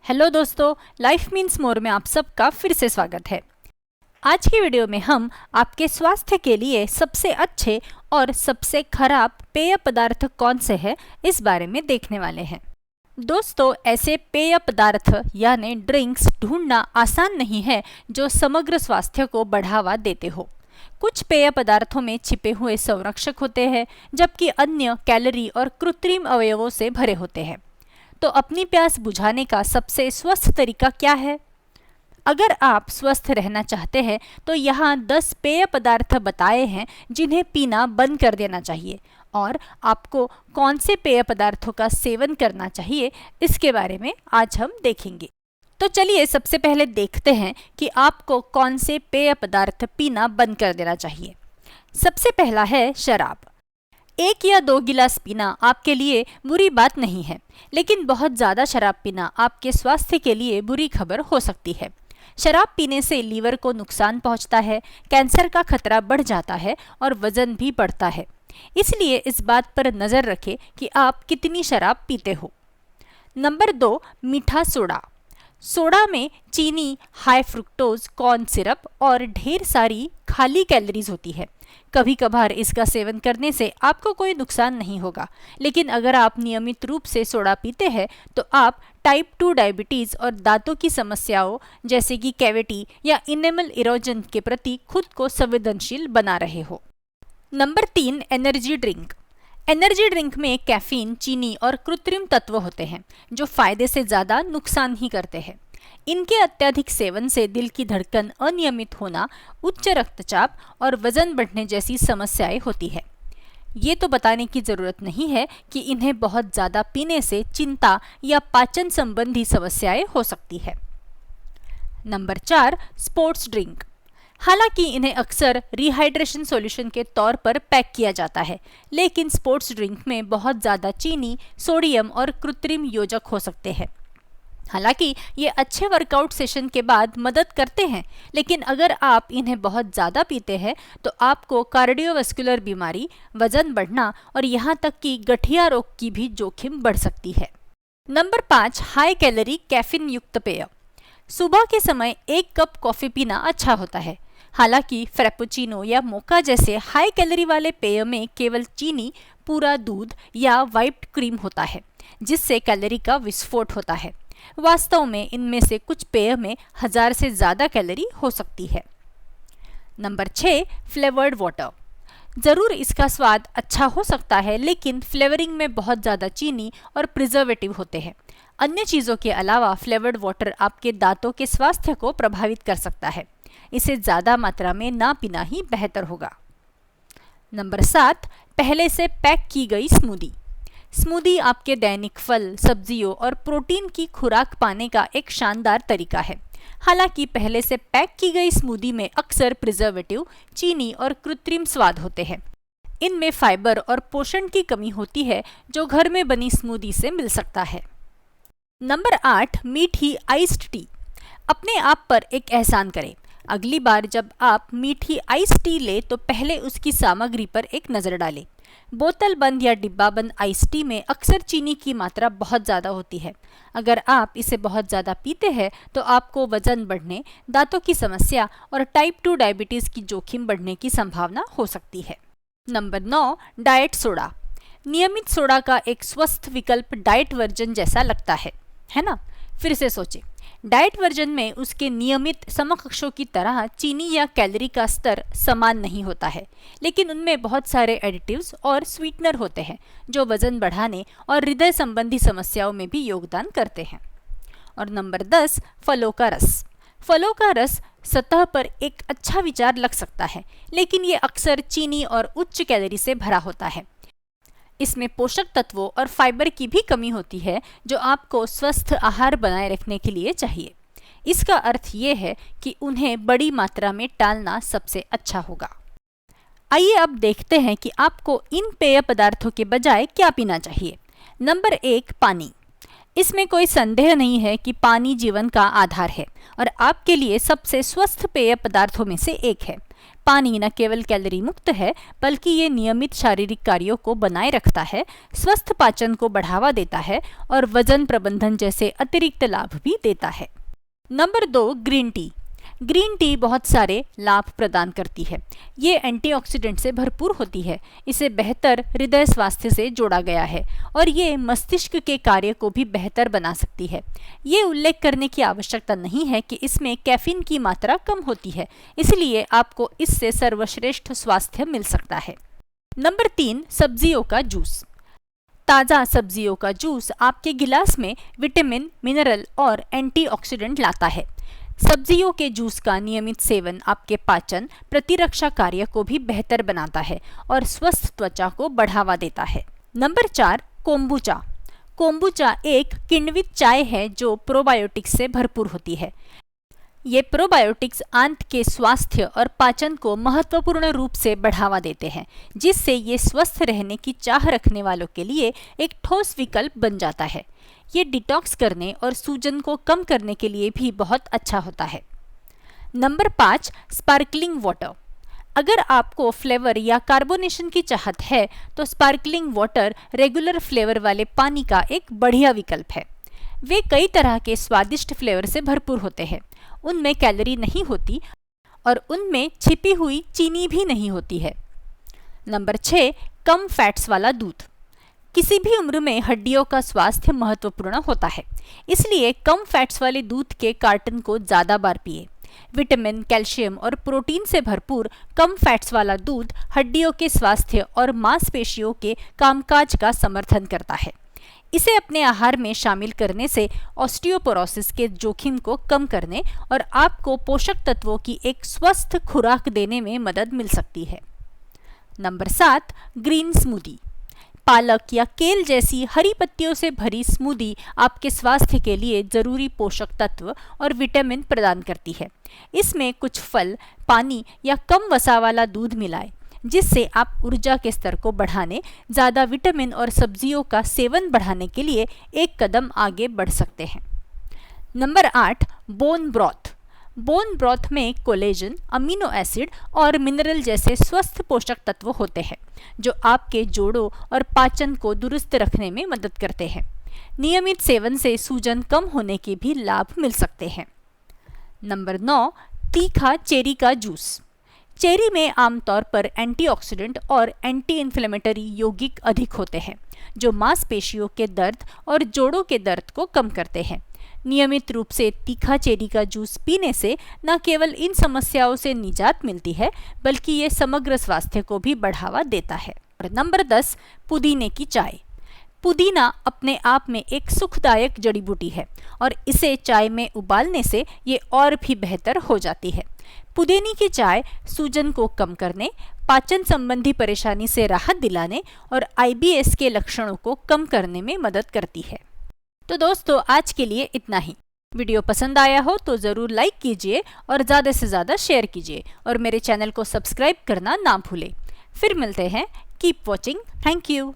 Hello दोस्तों, life means more में आप सबका फिर से स्वागत है। आज की वीडियो में हम आपके स्वास्थ्य के लिए सबसे अच्छे और सबसे खराब पेय पदार्थ कौन से हैं इस बारे में देखने वाले हैं। दोस्तों, ऐसे पेय पदार्थ यानी ड्रिंक्स ढूंढना आसान नहीं है जो समग्र स्वास्थ्य को बढ़ावा देते हो। कुछ पेय पदार्थों में छिपे हुए संरक्षक होते हैं, जबकि अन्य कैलोरी और कृत्रिम अवयवों से भरे होते हैं। तो अपनी प्यास बुझाने का सबसे स्वस्थ तरीका क्या है? अगर आप स्वस्थ रहना चाहते हैं तो यहाँ 10 पेय पदार्थ बताए हैं जिन्हें पीना बंद कर देना चाहिए, और आपको कौन से पेय पदार्थों का सेवन करना चाहिए इसके बारे में आज हम देखेंगे। तो चलिए सबसे पहले देखते हैं कि आपको कौन से पेय पदार्थ पीना बंद कर देना चाहिए। सबसे पहला है शराब। 1 या 2 गिलास पीना आपके लिए बुरी बात नहीं है, लेकिन बहुत ज़्यादा शराब पीना आपके स्वास्थ्य के लिए बुरी खबर हो सकती है। शराब पीने से लीवर को नुकसान पहुंचता है, कैंसर का खतरा बढ़ जाता है और वजन भी बढ़ता है। इसलिए इस बात पर नज़र रखें कि आप कितनी शराब पीते हो। नंबर 2, मीठा सोडा। सोडा में चीनी, हाई फ्रुक्टोज कॉर्न सिरप और ढेर सारी खाली कैलोरीज होती है। कभी कभार इसका सेवन करने से आपको कोई नुकसान नहीं होगा, लेकिन अगर आप नियमित रूप से सोडा पीते हैं तो आप टाइप 2 डायबिटीज़ और दांतों की समस्याओं जैसे कि कैविटी या इनेमल इरोजन के प्रति खुद को संवेदनशील बना रहे हो। Number 3, energy drink. Energy drink में कैफीन, चीनी और कृत्रिम तत्व होते हैं जो फायदे से ज़्यादा नुकसान ही करते हैं। इनके अत्यधिक सेवन से दिल की धड़कन अनियमित होना, उच्च रक्तचाप और वजन बढ़ने जैसी समस्याएं होती है। ये तो बताने की ज़रूरत नहीं है कि इन्हें बहुत ज़्यादा पीने से चिंता या पाचन संबंधी समस्याएं हो सकती है। Number 4, sports drink. हालांकि इन्हें अक्सर रिहाइड्रेशन सॉल्यूशन के तौर पर पैक किया जाता है, लेकिन स्पोर्ट्स ड्रिंक में बहुत ज़्यादा चीनी, सोडियम और कृत्रिम योजक हो सकते हैं। हालांकि ये अच्छे वर्कआउट सेशन के बाद मदद करते हैं, लेकिन अगर आप इन्हें बहुत ज़्यादा पीते हैं तो आपको कार्डियोवैस्कुलर बीमारी, वजन बढ़ना और यहाँ तक कि गठिया रोग की भी जोखिम बढ़ सकती है। नंबर 5, हाई कैलोरी कैफीन युक्त पेय। सुबह के समय 1 कप कॉफ़ी पीना अच्छा होता है। हालांकि फ्रेपुचिनो या मोका जैसे हाई कैलोरी वाले पेय में केवल चीनी, पूरा दूध या व्हाइट क्रीम होता है, जिससे कैलोरी का विस्फोट होता है। वास्तव में इनमें से कुछ पेय में 1000 से ज़्यादा कैलोरी हो सकती है। Number 6, flavoured water. ज़रूर इसका स्वाद अच्छा हो सकता है, लेकिन फ्लेवरिंग में बहुत ज़्यादा चीनी और प्रिजर्वेटिव होते हैं। अन्य चीज़ों के अलावा फ्लेवर्ड वाटर आपके दांतों के स्वास्थ्य को प्रभावित कर सकता है। इसे ज़्यादा मात्रा में ना पीना ही बेहतर होगा। नंबर 7, पहले से पैक की गई स्मूदी। स्मूदी आपके दैनिक फल, सब्जियों और प्रोटीन की खुराक पाने का एक शानदार तरीका है। हालांकि पहले से पैक की गई स्मूदी में अक्सर प्रिजर्वेटिव, चीनी और कृत्रिम स्वाद होते हैं। इनमें फाइबर और पोषण की कमी होती है जो घर में बनी स्मूदी से मिल सकता है। नंबर 8, मीठी आइस्ड टी। अपने आप पर एक एहसान करें। अगली बार जब आप मीठी आइस टी लें तो पहले उसकी सामग्री पर एक नज़र डालें। बोतल बंद या डिब्बा बंद आइस टी में अक्सर चीनी की मात्रा बहुत ज़्यादा होती है। अगर आप इसे बहुत ज़्यादा पीते हैं तो आपको वजन बढ़ने, दांतों की समस्या और टाइप 2 डायबिटीज़ की जोखिम बढ़ने की संभावना हो सकती है। Number 9, diet soda. नियमित सोडा का एक स्वस्थ विकल्प डाइट वर्जन जैसा लगता है ना? फिर से सोचें, डाइट वर्जन में उसके नियमित समकक्षों की तरह चीनी या कैलोरी का स्तर समान नहीं होता है, लेकिन उनमें बहुत सारे एडिटिव्स और स्वीटनर होते हैं जो वजन बढ़ाने और हृदय संबंधी समस्याओं में भी योगदान करते हैं। और नंबर 10, फलों का रस। फलों का रस सतह पर एक अच्छा विचार लग सकता है, लेकिन ये अक्सर चीनी और उच्च कैलोरी से भरा होता है। इसमें पोषक तत्वों और फाइबर की भी कमी होती है जो आपको स्वस्थ आहार बनाए रखने के लिए चाहिए। इसका अर्थ ये है कि उन्हें बड़ी मात्रा में टालना सबसे अच्छा होगा। आइए अब देखते हैं कि आपको इन पेय पदार्थों के बजाय क्या पीना चाहिए। नंबर 1, पानी। इसमें कोई संदेह नहीं है कि पानी जीवन का आधार है और आपके लिए सबसे स्वस्थ पेय पदार्थों में से एक है। पानी न केवल कैलोरी मुक्त है बल्कि ये नियमित शारीरिक कार्यों को बनाए रखता है, स्वस्थ पाचन को बढ़ावा देता है और वजन प्रबंधन जैसे अतिरिक्त लाभ भी देता है। Number 2, green tea. Green tea बहुत सारे लाभ प्रदान करती है। ये एंटीऑक्सीडेंट से भरपूर होती है। इसे बेहतर हृदय स्वास्थ्य से जोड़ा गया है और ये मस्तिष्क के कार्य को भी बेहतर बना सकती है। ये उल्लेख करने की आवश्यकता नहीं है कि इसमें कैफीन की मात्रा कम होती है, इसलिए आपको इससे सर्वश्रेष्ठ स्वास्थ्य मिल सकता है। नंबर 3, सब्जियों का जूस। ताज़ा सब्जियों का जूस आपके गिलास में विटामिन, मिनरल और एंटीऑक्सीडेंट लाता है। सब्जियों के जूस का नियमित सेवन आपके पाचन प्रतिरक्षा कार्य को भी बेहतर बनाता है और स्वस्थ त्वचा को बढ़ावा देता है। Number 4, kombucha. कोम्बुचा एक किण्वित चाय है जो प्रोबायोटिक्स से भरपूर होती है। ये प्रोबायोटिक्स आंत के स्वास्थ्य और पाचन को महत्वपूर्ण रूप से बढ़ावा देते हैं, जिससे ये स्वस्थ रहने की चाह रखने वालों के लिए एक ठोस विकल्प बन जाता है। ये डिटॉक्स करने और सूजन को कम करने के लिए भी बहुत अच्छा होता है। Number 5, sparkling water. अगर आपको फ्लेवर या कार्बोनेशन की चाहत है तो स्पार्कलिंग वाटर रेगुलर फ्लेवर वाले पानी का एक बढ़िया विकल्प है। वे कई तरह के स्वादिष्ट फ्लेवर से भरपूर होते हैं। उनमें कैलोरी नहीं होती और उनमें छिपी हुई चीनी भी नहीं होती है। नंबर 6, कम फैट्स वाला दूध। किसी भी उम्र में हड्डियों का स्वास्थ्य महत्वपूर्ण होता है, इसलिए कम फैट्स वाले दूध के कार्टन को ज़्यादा बार पिए। विटामिन, कैल्शियम और प्रोटीन से भरपूर कम फैट्स वाला दूध हड्डियों के स्वास्थ्य और मांसपेशियों के कामकाज का समर्थन करता है। इसे अपने आहार में शामिल करने से ऑस्टियोपोरोसिस के जोखिम को कम करने और आपको पोषक तत्वों की एक स्वस्थ खुराक देने में मदद मिल सकती है। Number 7, green smoothie. पालक या केल जैसी हरी पत्तियों से भरी स्मूदी आपके स्वास्थ्य के लिए जरूरी पोषक तत्व और विटामिन प्रदान करती है। इसमें कुछ फल, पानी या कम वसा वाला दूध मिलाएं, जिससे आप ऊर्जा के स्तर को बढ़ाने, ज़्यादा विटामिन और सब्जियों का सेवन बढ़ाने के लिए एक कदम आगे बढ़ सकते हैं। Number 8, bone broth. Bone broth में कोलेजन, अमीनो एसिड और मिनरल जैसे स्वस्थ पोषक तत्व होते हैं, जो आपके जोड़ों और पाचन को दुरुस्त रखने में मदद करते हैं। नियमित सेवन से सूजन कम होने के भी लाभ मिल सकते हैं। नंबर 9, तीखा चेरी का जूस। चेरी में आमतौर पर एंटीऑक्सीडेंट और एंटी इन्फ्लेमेटरी यौगिक अधिक होते हैं, जो मांसपेशियों के दर्द और जोड़ों के दर्द को कम करते हैं। नियमित रूप से तीखा चेरी का जूस पीने से न केवल इन समस्याओं से निजात मिलती है, बल्कि ये समग्र स्वास्थ्य को भी बढ़ावा देता है। और नंबर 10, पुदीने की चाय। पुदीना अपने आप में एक सुखदायक जड़ी बूटी है और इसे चाय में उबालने से ये और भी बेहतर हो जाती है। पुदीने की चाय सूजन को कम करने, पाचन संबंधी परेशानी से राहत दिलाने और IBS के लक्षणों को कम करने में मदद करती है। तो दोस्तों, आज के लिए इतना ही। वीडियो पसंद आया हो तो ज़रूर लाइक कीजिए और ज़्यादा से ज़्यादा शेयर कीजिए और मेरे चैनल को सब्सक्राइब करना ना भूलें। फिर मिलते हैं। Keep watching. Thank you.